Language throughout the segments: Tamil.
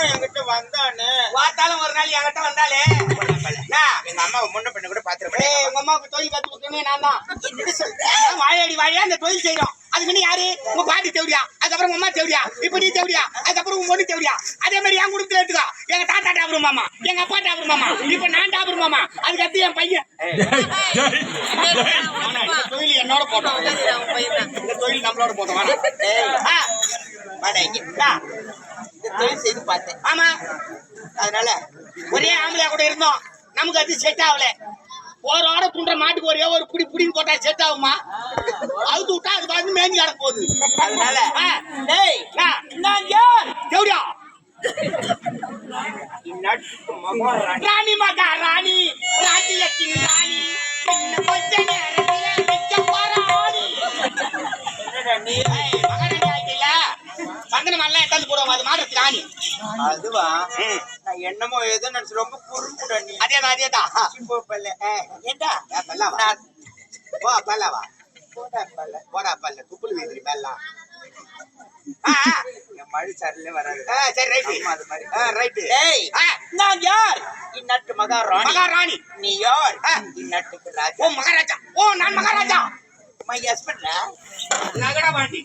என்கிட்ட வந்தானே வாத்தாலும் ஒரு நாள் என்கிட்ட வந்தாலே எங்க அம்மாவை முன்ன பண்ண கூட பாத்துருப்பேன். உங்க அம்மாவுக்கு தொழில் கத்து கொடுக்கணுமே நான் தான் வாழையடி வாழையா அந்த தொழில் செய்யறோம். அதுக்கு நீ யாரு? உங்க பாட்டி தேவடியா, அதுக்கப்புறம் உங்க அம்மா தேவடியா, இப்ப நீ தேவடியா, அதுக்கப்புறம் உங்க பொண்ணு தேவடியா. அதே மாதிரி என் குடும்பத்துல எடுத்துக்கோ. எங்க தாத்தா டாபர் மாமா, எங்க அப்பா டாபர் மாமா, இப்ப நான் டாபர் மாமா, அதுக்கு அடுத்து என் பையன். தொழில் என்னோட போட்டோம், இந்த தொழில் நம்மளோட போட்டோம். தொழில் செய்து பார்த்தேன். ஆமா, அதனால ஒரே ஆம்பளையா கூட இருந்தோம், நமக்கு அது செட் ஆகல. ஓரோட துண்ட மாட்டுக்கு ஒரே ஒரு புடி புடின்னு போட்டா செட் ஆகுமா? அவுத்து விட்டா அது வந்து மேஞ்சி கிடக்க போகுது. அதனால தேவடியா ராணி மகா ராணி ராஜ்யத்தின் ராணி கொஞ்ச நேரத்துல வைக்க போற ஆணி. மகாராணி ஆயிட்டில சந்தனம் எல்லாம் எட்டாந்து போடுவோம், அது மாடுறதுக்கு ராணி. அதுவா நான் என்னமோ ஏதோ நினைச்சு ரொம்ப குறும்புடா நீ. அதேதான் அதேதான். ஏண்டா பல்லாவா வா பல்லாவா போடா பல்ல போடா பல்ல துப்புள் வீதிரி பல்லாம் என் மழை சரியில வராது. சரி ரைட் அது மாதிரி ரைட். டேய் நான் யார்? இந்நாட்டு மகாராணி. மகாராணி நீ யார்? இந்நாட்டுக்கு ராஜா. ஓ மகாராஜா. ஓ நான் மகாராஜா. மை ஹஸ்பண்ட் நகரவாண்டி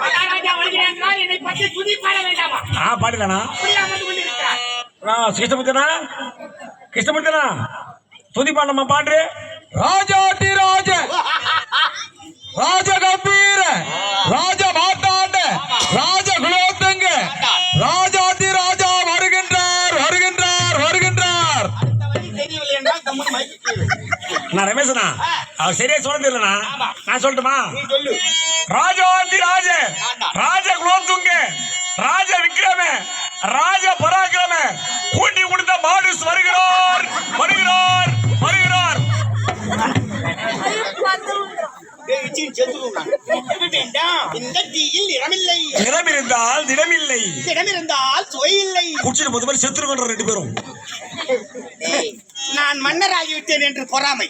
மகாராஜா வருகிறார். என்னை பற்றி துதி பாட வேண்டாமா? பாடலனா அப்படியே அமர்ந்து கொண்டிருக்கிறார். கிருஷ்ணமூர்த்தனா துதி பாடமா பாடு. ராஜாட்டி ராஜ ராஜ கம்பீர ராஜ மாட்டாண்ட ராஜ குலோத்தங்க ராஜாட்டி ராஜா வருகின்றார் வருகின்றார் வருகின்றார். தெரியவில்லை என்றால் கம்மன் மைக்கு. நான் ரமேசனா அவர் சரியா சொல்ல தெரியலனா நான் சொல்லட்டுமா? நீ சொல்லு. ராஜாட்டி ராஜ ராஜ குலோத்துங்க ராஜ விக்ரம ராஜ பராக்கிரம கூட்டி கொடுத்த மாடுஸ் வருகிறார் வருகிறார் வருகிறார். இந்த தீயில் நிறமில்லை, நிறம் இருந்தால் திடமில்லை, திடம் இருந்தால் சுவை இல்லை. குடிச்சிட்டு போது மாதிரி செத்துருக்கோன்ற ரெண்டு பேரும். நான் மன்னராகிவிட்டேன் என்று பொறாமை.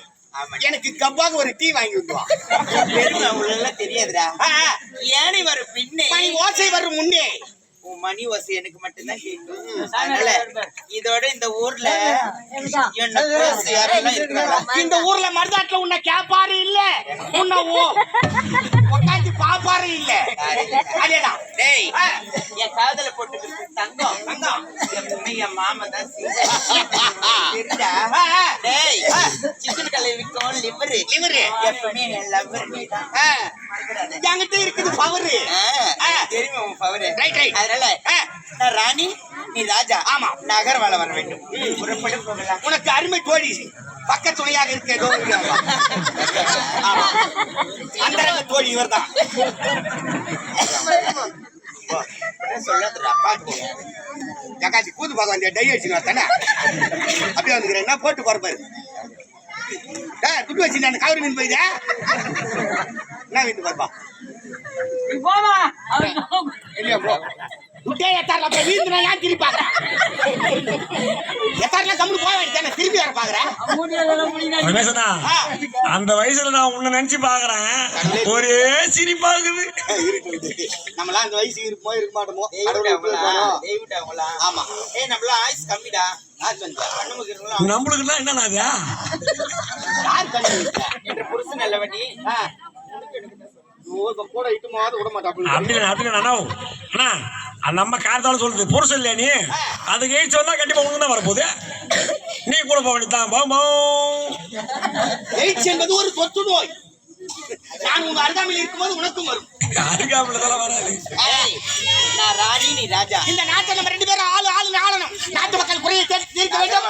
எனக்கு கப்பாக ஒரு டீ வாங்கி விடுவான். பெருமை அவ்வளவு தெரியாதுடா. ஏனி வரும் பின்னே மணி ஓசை வரும் முன்னே. உன் மணி ஓசை எனக்கு மட்டும்தான் கேட்கும். அதனால இதோட இந்த ஊர்ல என்ன பேசு யாரெல்லாம் இருக்கிறாங்களா? இந்த ஊர்ல மருதாட்டுல உன்னை கேப்பாரு இல்ல, உன்னை உட்காந்து பாப்பாரு இல்ல. அதேதான். டேய் என் காதல போட்டுக்கிட்டு தங்கம் தங்கம் எப்பவுமே என் மாமா தான் தெரியுதா? டேய் சிக்கன் கலை விற்கும் லிவரு லிவரு எப்பவுமே என் லவ்வர் நீ தான். என்கிட்ட இருக்குது பவரு. தெரியுமா உன் பவரு? Right right. அதனால நான் ராணி நீ ராஜா. ஆமா நகர்வாழ வர வேண்டும். புறப்பட்டு போகலாம். உனக்கு அருமை தோழி பக்க துணையாக இருக்க அந்த தோழி இவர் தான். சொல்லாதுடா பாட்டு ஜக்காச்சி கூத்து பார்க்க வந்த டை அடிச்சுனா தானே அப்படியே வந்துக்கிறேன். என்ன போட்டு குறைப்பாரு துட்டு வச்சு நான் கவரி மீன் போயிதா என்ன வீட்டு பார்ப்பா இல்லையா போ துட்டே எத்தாரில் அப்புறம் வீந்துனா ஏன் திரும்பி பார்க்குறேன்? எத்தாரில் கம்முன்னு போய் தானே திரும்பி வர பார்க்குறேன். ரமேசனா அந்த வயசுல நான் உன்னை நினைச்சு பாக்குறேன், ஒரே சிரிப்பாகுது. நம்மளாம் அந்த வயசு இருப்போம் இருக்க மாட்டோமோ. ஆமா நம்மளாம் ஆயுஸ் கம்மிடா. நம்மளுக்குலாம் என்னன்னா யார் கண்ணு என்ற புருஷன் நல்லவனி கூட இட்டுமாவது விட மாட்டான். அண்ணா நம்ம காரத்தாலும் சொல்லுது புருஷன் இல்லையா நீ, அதுக்கு எயிட்ஸ் வந்தா கண்டிப்பா உனக்கு தான் வரப்போகுது. நீ கூட போக வேண்டியதான். எய்ட்ஸ் என்பது ஒரு தொற்று நோய். நான் உங்க அருகாமையில் இருக்கும்போது உனக்கும் வரும். அருகாமையில தான் வராது. நான் ராணி நீ ராஜா. இந்த நாட்டை நம்ம ரெண்டு பேரும் ஆளு ஆளு ஆளணும். நாட்டு மக்கள் குறையை தீர்க்க வேண்டும்.